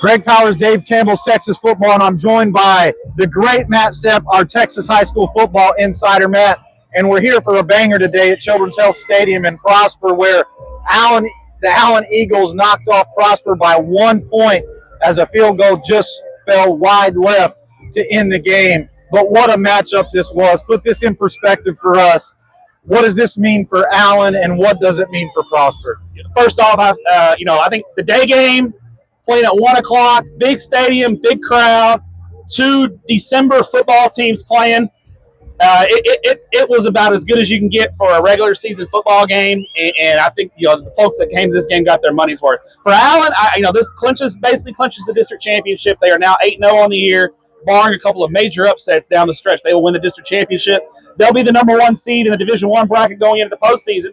Greg Powers, Dave Campbell's Texas Football, and I'm joined by the great Matt Stepp, our Texas high school football insider. Matt, and we're here for a banger today at Children's Health Stadium in Prosper, where the Allen Eagles knocked off Prosper by 1 point as a field goal just fell wide left to end the game. But what a matchup this was. Put this in perspective for us. What does this mean for Allen, and what does it mean for Prosper? First off, I think the day game, playing at 1 o'clock, big stadium, big crowd, 2 December football teams playing. It was about as good as you can get for a regular season football game, and I think the folks that came to this game got their money's worth. For Allen, this basically clinches the district championship. They are now 8-0 on the year, barring a couple of major upsets down the stretch. They will win the district championship. They'll be the number 1 seed in the Division I bracket going into the postseason.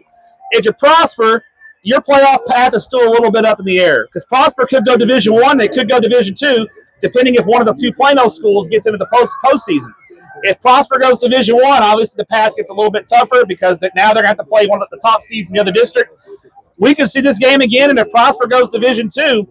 If you Prosper, your playoff path is still a little bit up in the air because Prosper could go Division I, they could go Division II, depending if one of the 2 Plano schools gets into the postseason. If Prosper goes Division I, obviously the path gets a little bit tougher because now they're going to have to play one of the top seeds from the other district. We could see this game again, and if Prosper goes Division II,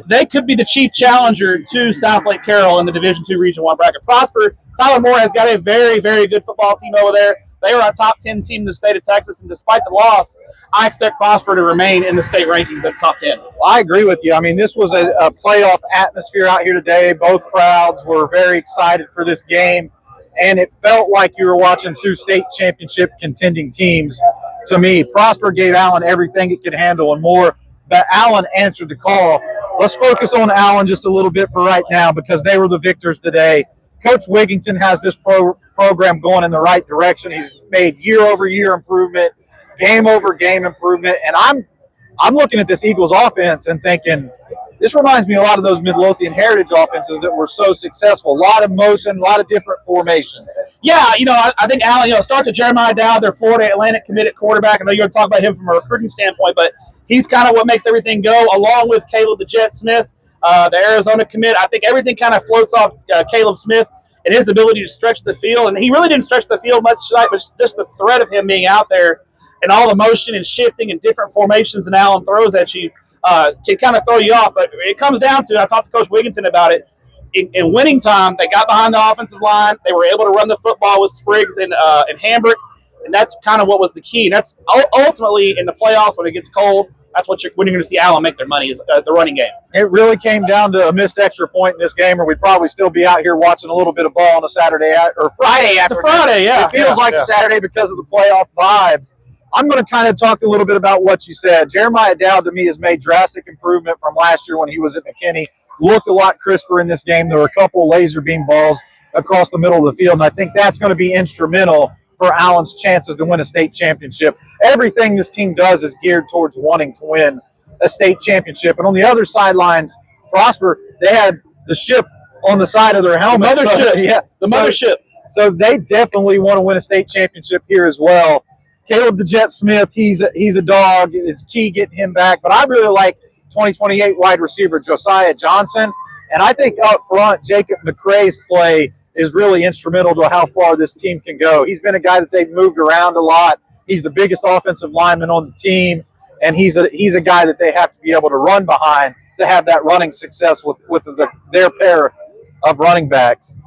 they could be the chief challenger to South Lake Carroll in the Division II Region I bracket. Prosper, Tyler Moore has got a very, very good football team over there. They are a top 10 team in the state of Texas, and despite the loss, I expect Prosper to remain in the state rankings at the top 10. Well, I agree with you. I mean, this was a playoff atmosphere out here today. Both crowds were very excited for this game, and it felt like you were watching 2 state championship contending teams. To me, Prosper gave Allen everything it could handle and more, but Allen answered the call. Let's focus on Allen just a little bit for right now because they were the victors today. Coach Wigington has this program going in the right direction. He's made year-over-year improvement, game-over-game improvement, and I'm looking at this Eagles offense and thinking, this reminds me a lot of those Midlothian Heritage offenses that were so successful. A lot of motion, a lot of different formations. Yeah, I think Allen, starts with Jeremiah Dowd, their Florida Atlantic committed quarterback. I know you're going to talk about him from a recruiting standpoint, but he's kind of what makes everything go, along with Caleb the Jet Smith, the Arizona commit. I think everything kind of floats off Caleb Smith and his ability to stretch the field. And he really didn't stretch the field much tonight, but just the threat of him being out there and all the motion and shifting and different formations that Allen throws at you can kind of throw you off. But it comes down to, I talked to Coach Wigington about it, in winning time, they got behind the offensive line. They were able to run the football with Spriggs and Hambrick, and that's kind of what was the key. And that's ultimately in the playoffs when it gets cold, that's when you're going to see Allen make their money, is the running game. It really came down to a missed extra point in this game, or we'd probably still be out here watching a little bit of ball on a Saturday or Friday after. Friday, yeah. It feels like Saturday because of the playoff vibes. I'm going to kind of talk a little bit about what you said. Jeremiah Dowd, to me, has made drastic improvement from last year when he was at McKinney. Looked a lot crisper in this game. There were a couple laser beam balls across the middle of the field, and I think that's going to be instrumental for Allen's chances to win a state championship. Everything this team does is geared towards wanting to win a state championship. And on the other sidelines, Prosper, they had the ship on the side of their helmet. The mothership. The mothership. So they definitely want to win a state championship here as well. Caleb the Jet Smith, he's a dog. It's key getting him back. But I really like 2028 wide receiver Josiah Johnson. And I think up front, Jacob McCrae's play is really instrumental to how far this team can go. He's been a guy that they've moved around a lot. He's the biggest offensive lineman on the team, and he's a guy that they have to be able to run behind to have that running success with their pair of running backs.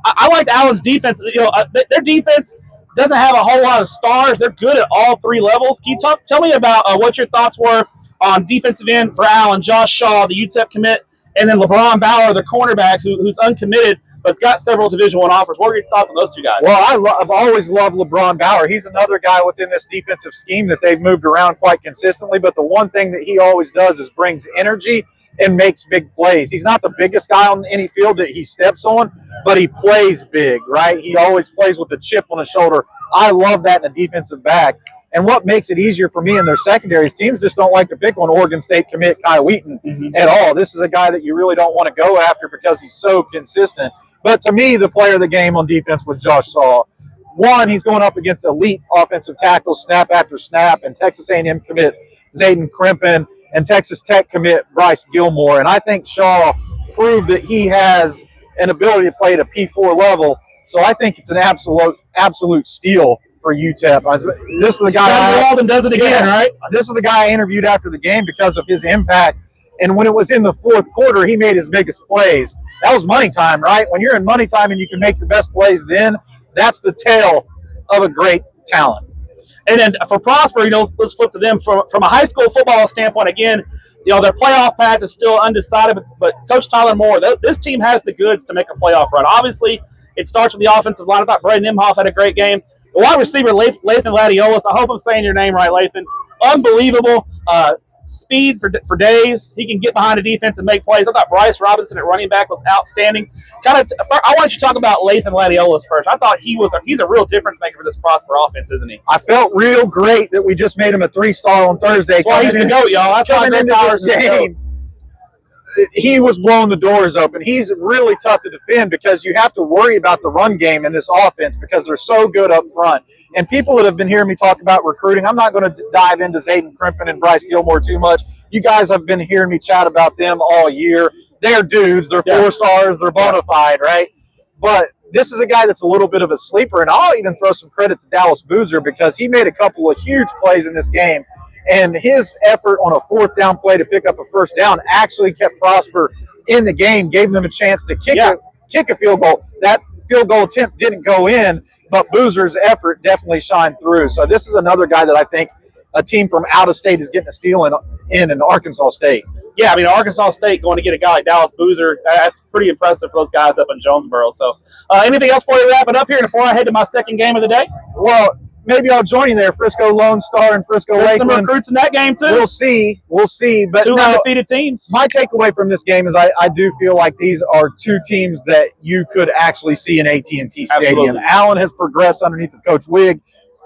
I like Allen's defense. Their defense doesn't have a whole lot of stars. They're good at all 3 levels. Can you tell me about what your thoughts were on defensive end for Allen? Josh Shaw, the UTEP commit, and then LeBron Bauer, the cornerback, who's uncommitted, but it's got several Division I offers. What are your thoughts on those 2 guys? Well, I've always loved LeBron Bauer. He's another guy within this defensive scheme that they've moved around quite consistently, but the one thing that he always does is brings energy and makes big plays. He's not the biggest guy on any field that he steps on, but he plays big, right? He always plays with a chip on his shoulder. I love that in a defensive back. And what makes it easier for me in their secondaries, teams just don't like to pick on Oregon State commit Kai Wheaton at all. This is a guy that you really don't want to go after because he's so consistent. But to me, the player of the game on defense was Josh Shaw. One, he's going up against elite offensive tackles snap after snap, and Texas A&M commit Zayden Crimpin and Texas Tech commit Bryce Gilmore. And I think Shaw proved that he has an ability to play at a P4 level. So I think it's an absolute steal for UTEP. This is the guy. Walden does it again, right? This is the guy I interviewed after the game because of his impact And when it was in the fourth quarter, he made his biggest plays. That was money time, right? When you're in money time and you can make your best plays then, that's the tale of a great talent. And then for Prosper, let's flip to them from a high school football standpoint. Again, their playoff path is still undecided, but Coach Tyler Moore, this team has the goods to make a playoff run. Obviously, it starts with the offensive line. I thought Braden Imhoff had a great game. The wide receiver, Lathan Ladiolis, I hope I'm saying your name right, Lathan. Unbelievable. Speed for days. He can get behind a defense and make plays. I thought Bryce Robinson at running back was outstanding. I want you to talk about Lathan Ladiolis first. I thought he's a real difference maker for this Prosper offense, isn't he? I felt real great that we just made him a 3-star on Thursday. Well, he's the GOAT, y'all. That's why Greg Powers is the GOAT. He was blowing the doors open. He's really tough to defend because you have to worry about the run game in this offense because they're so good up front. And people that have been hearing me talk about recruiting, I'm not going to dive into Zayden Crimpin and Bryce Gilmore too much. You guys have been hearing me chat about them all year. They're dudes. They're 4-stars. They're bona fide, right? But this is a guy that's a little bit of a sleeper. And I'll even throw some credit to Dallas Boozer because he made a couple of huge plays in this game. And his effort on a fourth down play to pick up a first down actually kept Prosper in the game, gave them a chance to kick a field goal. That field goal attempt didn't go in, but Boozer's effort definitely shined through. So this is another guy that I think a team from out of state is getting a steal in Arkansas State. Yeah, I mean, Arkansas State going to get a guy like Dallas Boozer, that's pretty impressive for those guys up in Jonesboro. So anything else for you to wrap it up here before I head to my second game of the day? Well, maybe I'll join you there. Frisco Lone Star and Frisco Lakeland. Some recruits in that game, too. We'll see. But two undefeated teams. My takeaway from this game is I do feel like these are two teams that you could actually see in AT&T Stadium. Absolutely. Allen has progressed underneath of Coach Wigg.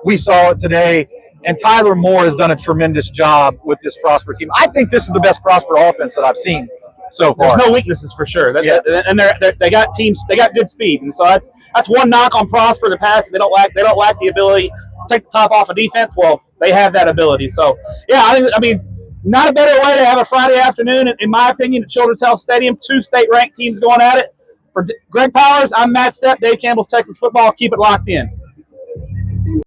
We saw it today. And Tyler Moore has done a tremendous job with this Prosper team. I think this is the best Prosper offense that I've seen so far. There's no weaknesses for sure. And they got teams. They got good speed, and so that's one knock on Prosper. The pass, they don't lack the ability to take the top off of defense. Well, they have that ability. So yeah, I mean, not a better way to have a Friday afternoon, in my opinion, at Children's Health Stadium. Two state-ranked teams going at it. For Greg Powers, I'm Matt Stepp, Dave Campbell's Texas Football. Keep it locked in.